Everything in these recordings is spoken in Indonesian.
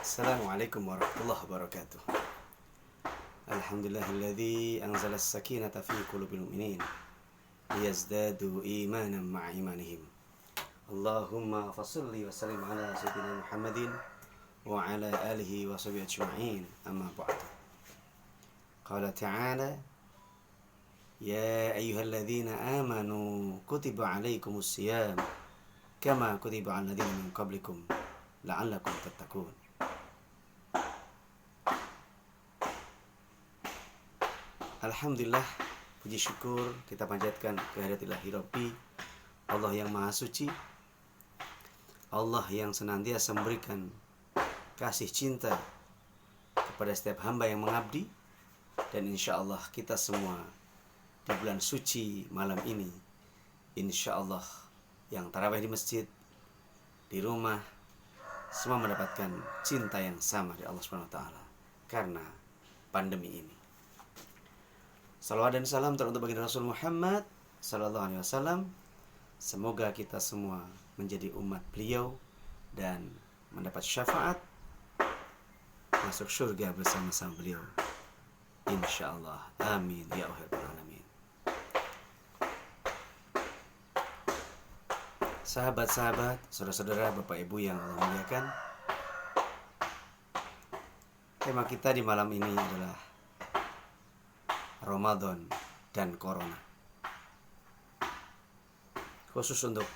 Assalamualaikum warahmatullahi wabarakatuh. Alhamdulillahilladzi anzala as-sakinata fi qulubil mu'minin liyazdadu imanan ma'a imanihim. Allahumma fassalli wa sallim ala sayyidina Muhammadin wa ala alihi wa sahbihi ajma'in. Amma ba'du. Qala ta'ala ya ayyuhalladzina amanu kutiba 'alaikumus siyam kama kutiba 'alal ladzina min qablikum la'allakum tattaqun. Alhamdulillah, puji syukur kita panjatkan kehadirat Ilahi Rabbi, Allah yang Maha Suci, Allah yang senantiasa memberikan kasih cinta kepada setiap hamba yang mengabdi. Dan insya Allah kita semua di bulan suci malam ini, insya Allah yang tarawih di masjid, di rumah, semua mendapatkan cinta yang sama dari Allah Subhanahu wa Ta'ala karena pandemi ini. Salawat dan salam teruntuk bagi Rasul Muhammad Sallallahu Alaihi Wasallam. Semoga kita semua menjadi umat beliau dan mendapat syafaat masuk surga bersama-sama beliau, insya Allah. Amin ya rabbal alamin. Sahabat-sahabat, saudara-saudara, bapak ibu yang Allah muliakan, tema kita di malam ini adalah Ramadan dan Corona. Khusus untuk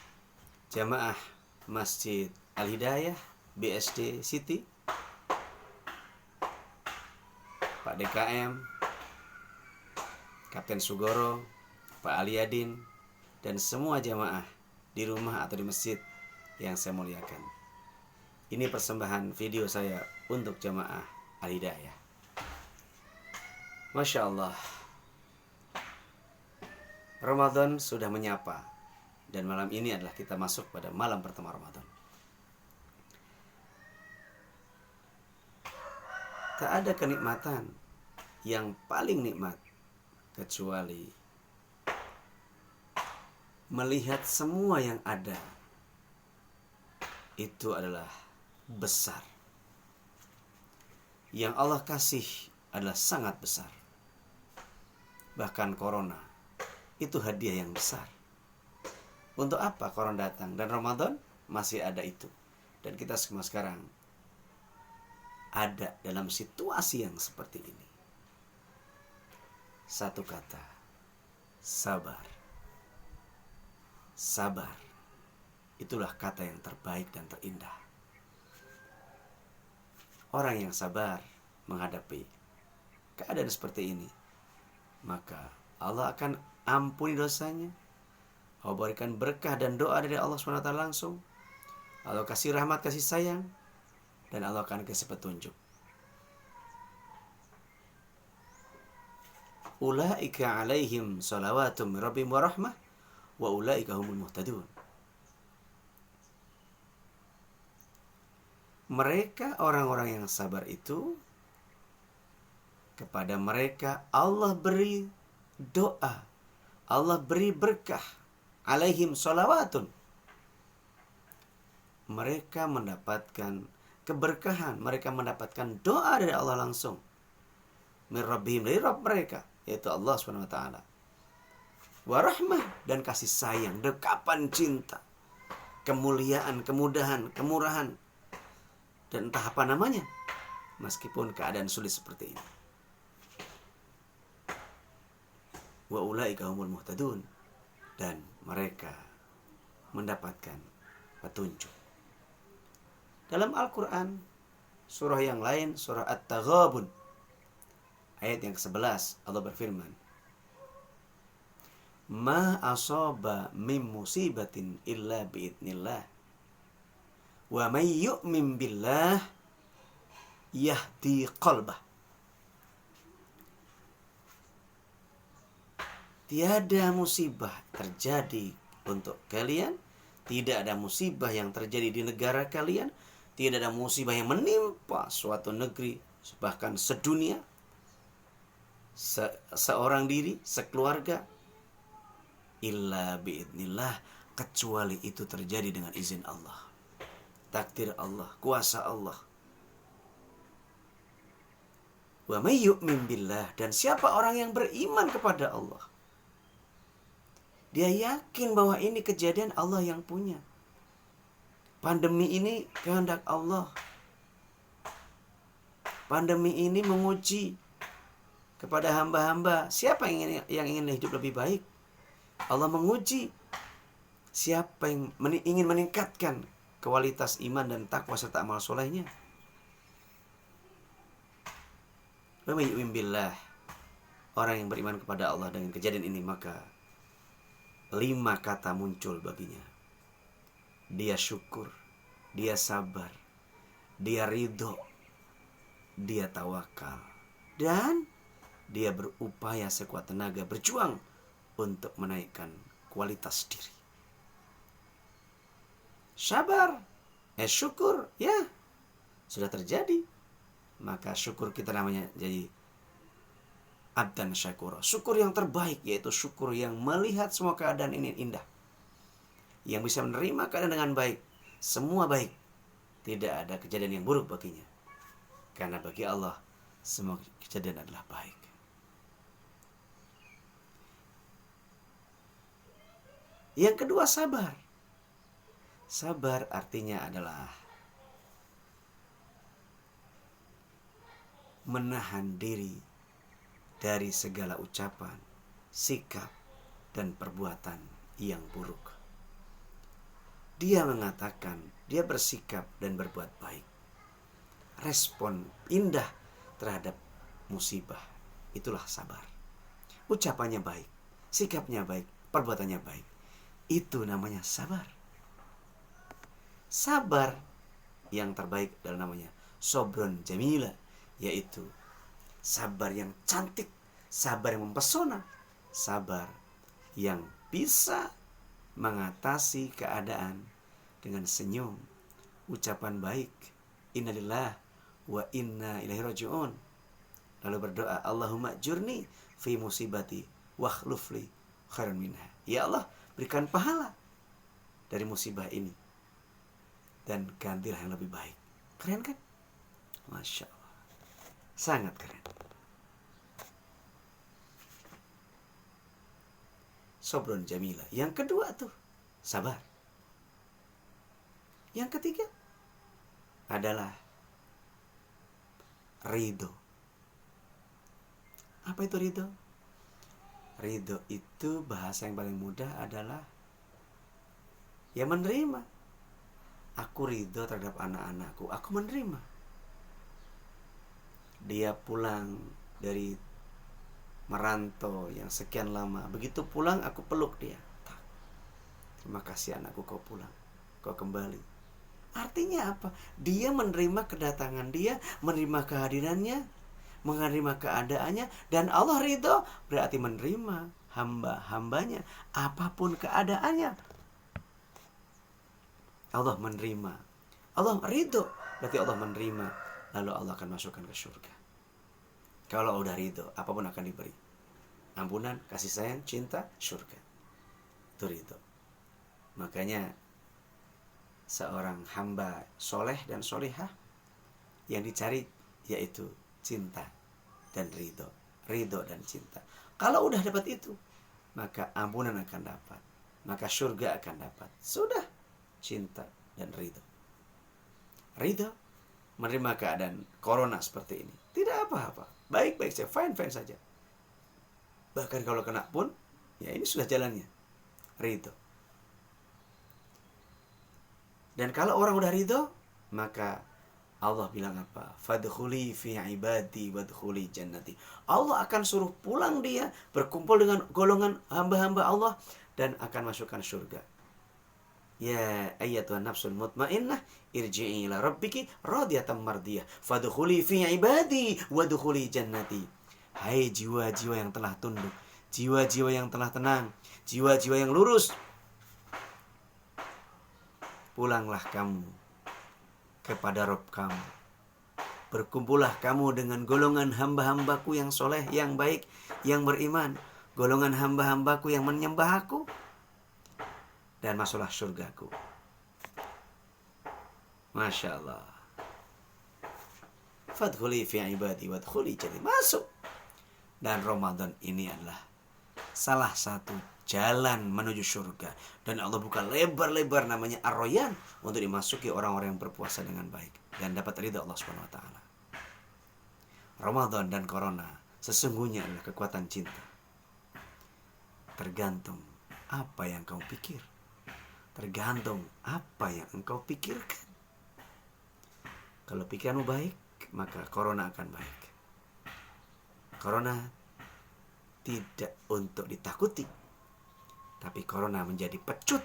jamaah Masjid Al-Hidayah BSD City, Pak DKM, Kapten Sugoro, Pak Aliadin, dan semua jamaah di rumah atau di masjid yang saya muliakan. Ini persembahan video saya untuk jamaah Al-Hidayah. Masya Allah, Ramadan sudah menyapa, dan malam ini adalah kita masuk pada malam pertama Ramadan. Tak ada kenikmatan yang paling nikmat kecuali melihat semua yang ada itu adalah besar. Yang Allah kasih adalah sangat besar. Bahkan Corona itu hadiah yang besar. Untuk apa Corona datang? Dan Ramadan masih ada itu. Dan kita semua sekarang ada dalam situasi yang seperti ini. Satu kata, sabar. Sabar. Itulah kata yang terbaik dan terindah. Orang yang sabar menghadapi keadaan seperti ini, maka Allah akan ampuni dosanya. Allah berikan berkah dan doa dari Allah SWT langsung. Allah kasih rahmat, kasih sayang, dan Allah akan kasih petunjuk. Ulaika alaihim salawatum min rabbihim wa rahmah wa ulaika humul muhtadun. Mereka orang-orang yang sabar itu, kepada mereka Allah beri doa, Allah beri berkah, alaihim sholawatun. Mereka mendapatkan keberkahan, mereka mendapatkan doa dari Allah langsung. Min rabbihim, dari Rabb mereka, yaitu Allah SWT. Wa rahmah, dan kasih sayang, dekapan cinta, kemuliaan, kemudahan, kemurahan, dan entah apa namanya, meskipun keadaan sulit seperti ini. Wa ulaika humul muhtadun, dan mereka mendapatkan petunjuk. Dalam Al-Quran, surah yang lain, surah At-Taghabun, ayat yang ke-11, Allah berfirman, ma asaba min musibatin illa biidnillah wa may yu'min billah yahdi qalbah. Tiada musibah terjadi untuk kalian, tidak ada musibah yang terjadi di negara kalian, tidak ada musibah yang menimpa suatu negeri, bahkan sedunia, seorang diri, sekeluarga, illa biidnillah, kecuali itu terjadi dengan izin Allah, takdir Allah, kuasa Allah. Wa may yu'min billah, dan siapa orang yang beriman kepada Allah, dia yakin bahwa ini kejadian Allah yang punya. Pandemi ini kehendak Allah. Pandemi ini menguji kepada hamba-hamba. Siapa yang ingin hidup lebih baik? Allah menguji siapa yang ingin meningkatkan kualitas iman dan takwa serta amal solehnya. Wa may yu'min billah, orang yang beriman kepada Allah dengan kejadian ini, maka 5 kata muncul baginya. Dia syukur, dia sabar, dia ridho, dia tawakal, dan dia berupaya sekuat tenaga berjuang untuk menaikkan kualitas diri. Sabar, syukur, ya sudah terjadi. Maka syukur kita namanya jadi abdan syakura. Syukur yang terbaik, yaitu syukur yang melihat semua keadaan ini indah, yang bisa menerima keadaan dengan baik. Semua baik, tidak ada kejadian yang buruk baginya, karena bagi Allah semua kejadian adalah baik. Yang kedua, sabar. Sabar artinya adalah menahan diri dari segala ucapan, sikap, dan perbuatan yang buruk. Dia mengatakan, dia bersikap dan berbuat baik. Respon indah terhadap musibah, itulah sabar. Ucapannya baik, sikapnya baik, perbuatannya baik. Itu namanya sabar. Sabar yang terbaik adalah namanya sobrun jamila, yaitu sabar yang cantik, sabar yang mempesona, sabar yang bisa mengatasi keadaan dengan senyum, ucapan baik, innalillah wa inna ilaihi raji'un. Lalu berdoa, Allahumma jurni fi musibati wa khlufli khairan minha. Ya Allah, berikan pahala dari musibah ini dan gantilah yang lebih baik. Keren kan? Masya Allah, sangat keren. Sobrun jamila. Yang kedua tuh sabar. Yang ketiga adalah ridho. Apa itu ridho? Ridho itu bahasa yang paling mudah adalah ya menerima. Aku ridho terhadap anak-anakku. Aku menerima. Dia pulang dari merantau yang sekian lama. Begitu pulang aku peluk dia. Terima kasih anakku, kau pulang, kau kembali. Artinya apa? Dia menerima kedatangan dia, menerima kehadirannya, menerima keadaannya, dan Allah ridho berarti menerima hamba-hambanya apapun keadaannya. Allah menerima, Allah ridho berarti Allah menerima, lalu Allah akan masukkan ke surga. Kalau udah ridho, apapun akan diberi. Ampunan, kasih sayang, cinta, surga. Itu ridho. Makanya seorang hamba soleh dan solehah yang dicari yaitu cinta dan ridho. Ridho dan cinta. Kalau udah dapat itu, maka ampunan akan dapat, maka surga akan dapat. Sudah, cinta dan ridho. Ridho menerima keadaan corona seperti ini, tidak apa-apa, baik-baik saja, fine-fine saja. Bahkan kalau kena pun, ya ini sudah jalannya. Ridho. Dan kalau orang udah ridho, maka Allah bilang apa? Fadkhuli fi ibadi wadkhuli jannati. Allah akan suruh pulang dia, berkumpul dengan golongan hamba-hamba Allah, dan akan masukkan surga. Ya ayyatuhan nafsul mutmainnah, irji'i ila rabbiki radiyatan mardiyah. Fadkhuli fi ibadi wadkhuli jannati. Hai jiwa-jiwa yang telah tunduk, jiwa-jiwa yang telah tenang, jiwa-jiwa yang lurus, pulanglah kamu kepada Rabb kamu. Berkumpullah kamu dengan golongan hamba-hambaku yang soleh, yang baik, yang beriman. Golongan hamba-hambaku yang menyembah aku, dan masuklah surgaku. Masya Allah. Fadkhuli fi ibadi wadkhuli jannati. Masuk. Dan Ramadan ini adalah salah satu jalan menuju surga. Dan Allah buka lebar-lebar namanya Ar-Rayyan untuk dimasuki orang-orang yang berpuasa dengan baik dan dapat ridha Allah Subhanahu wa taala. Ramadan dan corona sesungguhnya adalah kekuatan cinta. Tergantung apa yang kau pikir. Tergantung apa yang engkau pikirkan. Kalau pikiranmu baik, maka corona akan baik. Corona tidak untuk ditakuti, tapi corona menjadi pecut,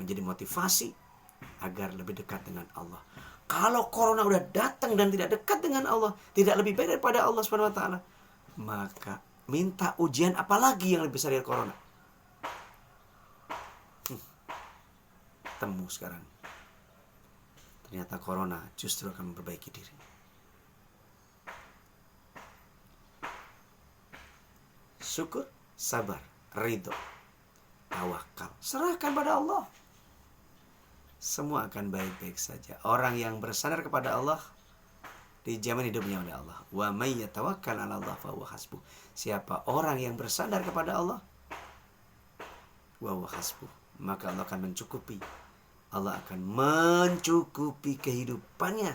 menjadi motivasi agar lebih dekat dengan Allah. Kalau corona udah datang dan tidak dekat dengan Allah, tidak lebih baik daripada Allah Subhanahu wa taala, maka minta ujian apa lagi yang lebih besar dari corona? Temu sekarang. Ternyata corona justru akan memperbaiki diri. Syukur, sabar, ridho, tawakal. Serahkan pada Allah. Semua akan baik-baik saja. Orang yang bersandar kepada Allah dijamin hidupnya oleh Allah. Wa may yatawakkal 'ala Allah fa huwa hasbuh. Siapa orang yang bersandar kepada Allah, wa huwa hasbuh, maka Allah akan mencukupi. Allah akan mencukupi kehidupannya.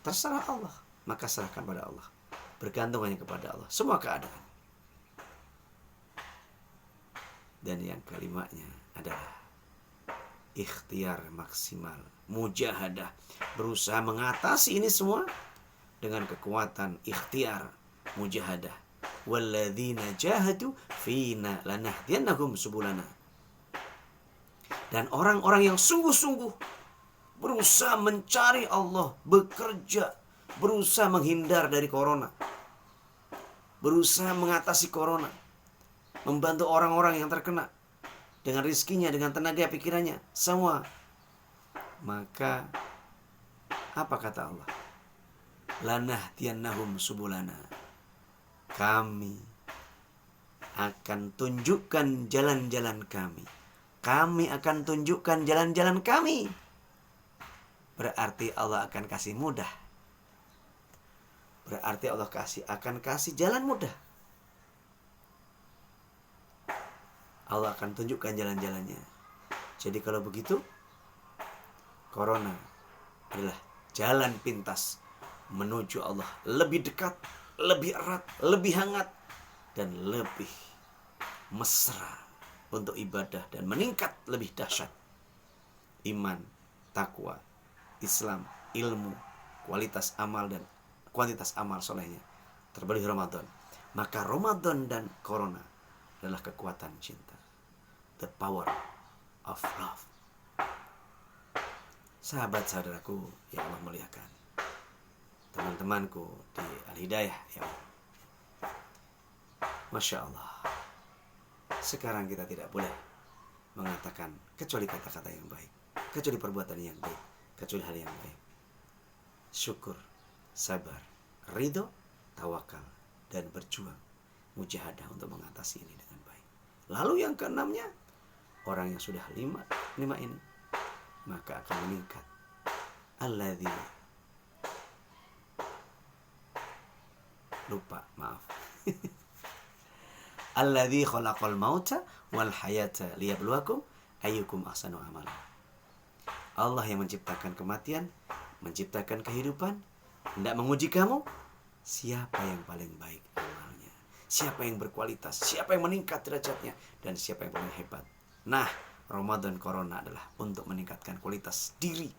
Terserah Allah, maka serahkan pada Allah. Bergantung hanya kepada Allah semua keadaan. Dan yang kelimanya adalah ikhtiar maksimal, mujahadah, berusaha mengatasi ini semua dengan kekuatan ikhtiar, mujahadah. Walladzina jahadu fina lanahdiyannahum subulana. Dan orang-orang yang sungguh-sungguh berusaha mencari Allah, bekerja, berusaha menghindar dari corona, berusaha mengatasi corona, membantu orang-orang yang terkena dengan rizkinya, dengan tenaga pikirannya, semua. Maka apa kata Allah? Lanahdiyannahum subulana. Kami akan tunjukkan jalan-jalan kami. Kami akan tunjukkan jalan-jalan kami. Berarti Allah akan kasih mudah. Berarti Allah akan kasih jalan mudah. Allah akan tunjukkan jalan-jalannya. Jadi kalau begitu, corona adalah jalan pintas menuju Allah. Lebih dekat, lebih erat, lebih hangat, dan lebih mesra untuk ibadah dan meningkat lebih dahsyat. Iman, takwa, Islam, ilmu, kualitas amal dan kuantitas amal solehnya terlebih Ramadan. Maka Ramadan dan corona adalah kekuatan cinta. The power of love. Sahabat-saudaraku yang Allah muliakan, teman-temanku di Al-Hidayah ya Allah. Masya Allah. Sekarang kita tidak boleh mengatakan kecuali kata-kata yang baik, kecuali perbuatan yang baik, kecuali hal yang baik. Syukur, sabar, ridho, tawakal, dan berjuang, mujahadah untuk mengatasi ini dengan baik. Lalu yang keenamnya, orang yang sudah lima ini, maka akan meningkat. Alladzi lupa, maaf. Alladzi khalaqal mauta wal hayata liyabluwakum ayyukum ahsanu amala. Allah yang menciptakan kematian, menciptakan kehidupan, hendak menguji kamu siapa yang paling baik amalnya, siapa yang berkualitas, siapa yang meningkat derajatnya, dan siapa yang paling hebat. Nah, Ramadan corona adalah untuk meningkatkan kualitas diri,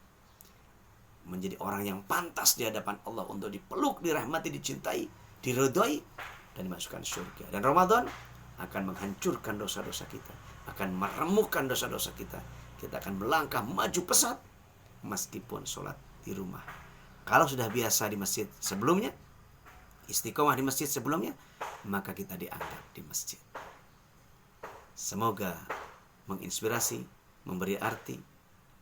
menjadi orang yang pantas di hadapan Allah untuk dipeluk, dirahmati, dicintai, diridhoi, dan dimasukkan surga. Dan Ramadan akan menghancurkan dosa-dosa kita, akan meremukkan dosa-dosa kita. Kita akan melangkah maju pesat meskipun sholat di rumah. Kalau sudah biasa di masjid sebelumnya, istiqomah di masjid sebelumnya, maka kita dianggap di masjid. Semoga menginspirasi, memberi arti,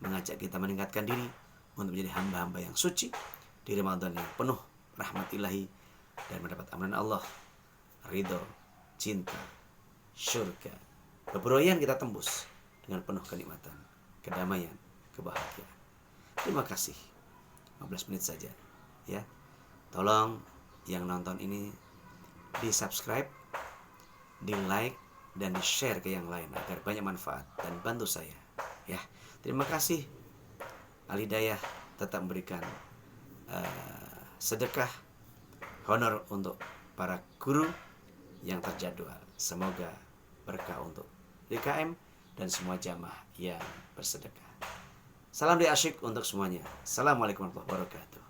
mengajak kita meningkatkan diri untuk menjadi hamba-hamba yang suci di Ramadan yang penuh rahmat ilahi dan mendapat amanan Allah, ridho, cinta, syurga. Beberapa kita tembus dengan penuh kenikmatan, kedamaian, kebahagiaan. Terima kasih. 15 menit saja ya. Tolong yang nonton ini di-subscribe, di-like, dan di-share ke yang lain agar banyak manfaat dan bantu saya, ya. Terima kasih. Al-Hidayah tetap memberikan sedekah honor untuk para guru yang terjadwal. Semoga berkah untuk DKM dan semua jamaah yang bersedekah. Salam di asyik untuk semuanya. Assalamualaikum warahmatullahi wabarakatuh.